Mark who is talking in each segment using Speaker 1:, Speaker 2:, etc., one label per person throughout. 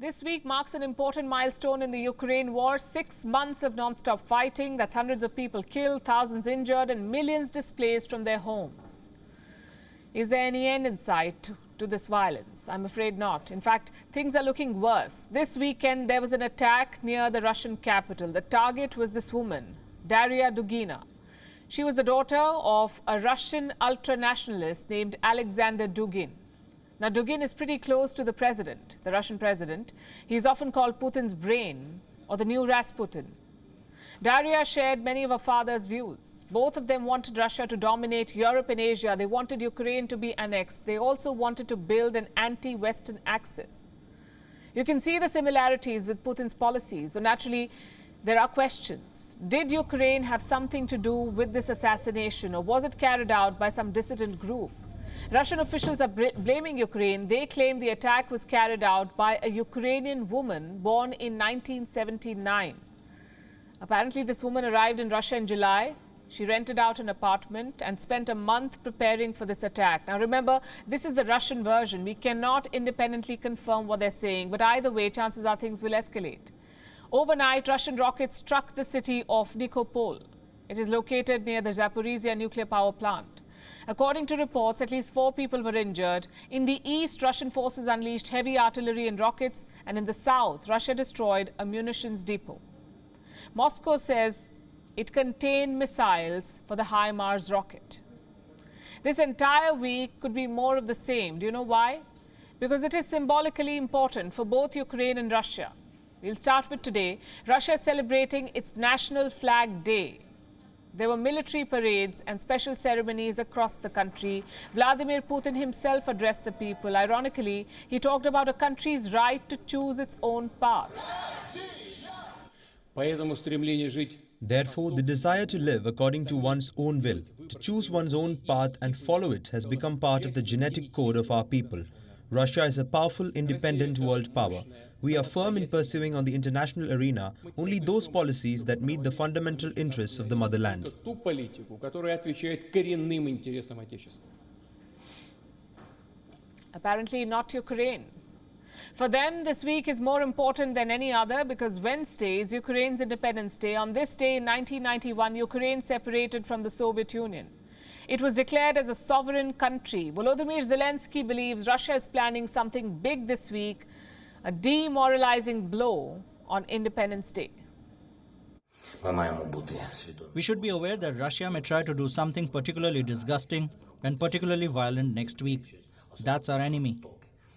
Speaker 1: This week marks an important milestone in the Ukraine war. 6 months of non-stop fighting. That's hundreds of people killed, thousands injured, and millions displaced from their homes. Is there any end in sight to this violence? I'm afraid not. In fact, things are looking worse. This weekend, there was an attack near the Russian capital. The target was this woman, Daria Dugina. She was the daughter of a Russian ultra-nationalist named Alexander Dugin. Now, Dugin is pretty close to the president, the Russian president. He is often called Putin's brain or the new Rasputin. Daria shared many of her father's views. Both of them wanted Russia to dominate Europe and Asia. They wanted Ukraine to be annexed. They also wanted to build an anti-Western axis. You can see the similarities with Putin's policies. So naturally, there are questions. Did Ukraine have something to do with this assassination, or was it carried out by some dissident group? Russian officials are blaming Ukraine. They claim the attack was carried out by a Ukrainian woman born in 1979. Apparently, this woman arrived in Russia in July. She rented out an apartment and spent a month preparing for this attack. Now, remember, this is the Russian version. We cannot independently confirm what they're saying, but either way, chances are things will escalate. Overnight, Russian rockets struck the city of Nikopol. It is located near the Zaporizhia nuclear power plant. According to reports, at least 4 people were injured. In the east, Russian forces unleashed heavy artillery and rockets, and in the south, Russia destroyed a munitions depot. Moscow says it contained missiles for the HIMARS rocket. This entire week could be more of the same. Do you know why? Because it is symbolically important for both Ukraine and Russia. We'll start with today. Russia is celebrating its National Flag Day. There were military parades and special ceremonies across the country. Vladimir Putin himself addressed the people. Ironically, he talked about a country's right to choose its own path.
Speaker 2: Therefore, the desire to live according to one's own will, to choose one's own path and follow it, has become part of the genetic code of our people. Russia is a powerful, independent world power. We are firm in pursuing on the international arena only those policies that meet the fundamental interests of the motherland.
Speaker 1: Apparently not Ukraine. For them, this week is more important than any other because Wednesday is Ukraine's Independence Day. On this day in 1991, Ukraine separated from the Soviet Union. It was declared as a sovereign country. Volodymyr Zelensky believes Russia is planning something big this week, a demoralizing blow on Independence Day.
Speaker 3: We should be aware that Russia may try to do something particularly disgusting and particularly violent next week. That's our enemy.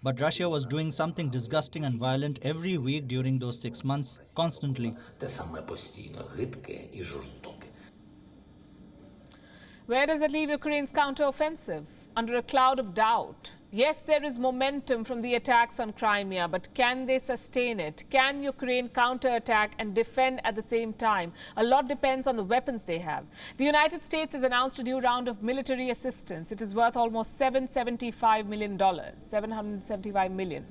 Speaker 3: But Russia was doing something disgusting and violent every week during those 6 months, constantly.
Speaker 1: Where does it leave Ukraine's counteroffensive? Under a cloud of doubt. Yes, there is momentum from the attacks on Crimea, but can they sustain it? Can Ukraine counterattack and defend at the same time? A lot depends on the weapons they have. The United States has announced a new round of military assistance. It is worth almost $775 million. $775 million.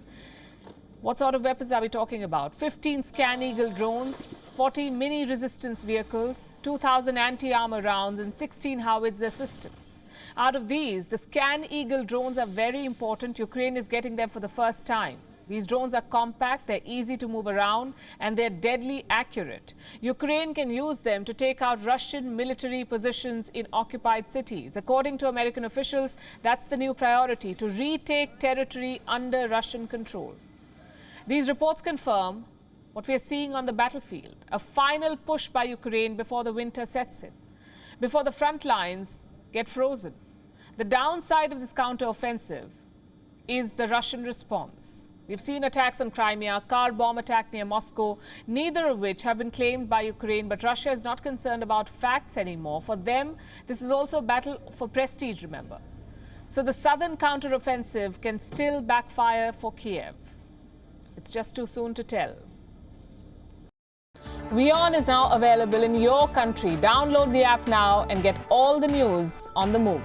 Speaker 1: What sort of weapons are we talking about? 15 Scan Eagle drones, 40 mini resistance vehicles, 2,000 anti-armor rounds, and 16 howitzer systems. Out of these, the Scan Eagle drones are very important. Ukraine is getting them for the first time. These drones are compact, they're easy to move around, and they're deadly accurate. Ukraine can use them to take out Russian military positions in occupied cities. According to American officials, that's the new priority, to retake territory under Russian control. These reports confirm what we are seeing on the battlefield, a final push by Ukraine before the winter sets in, before the front lines get frozen. The downside of this counteroffensive is the Russian response. We've seen attacks on Crimea, car bomb attack near Moscow, neither of which have been claimed by Ukraine, but Russia is not concerned about facts anymore. For them, this is also a battle for prestige, remember. So the southern counteroffensive can still backfire for Kiev. It's just too soon to tell. WION is now available in your country. Download the app now and get all the news on the move.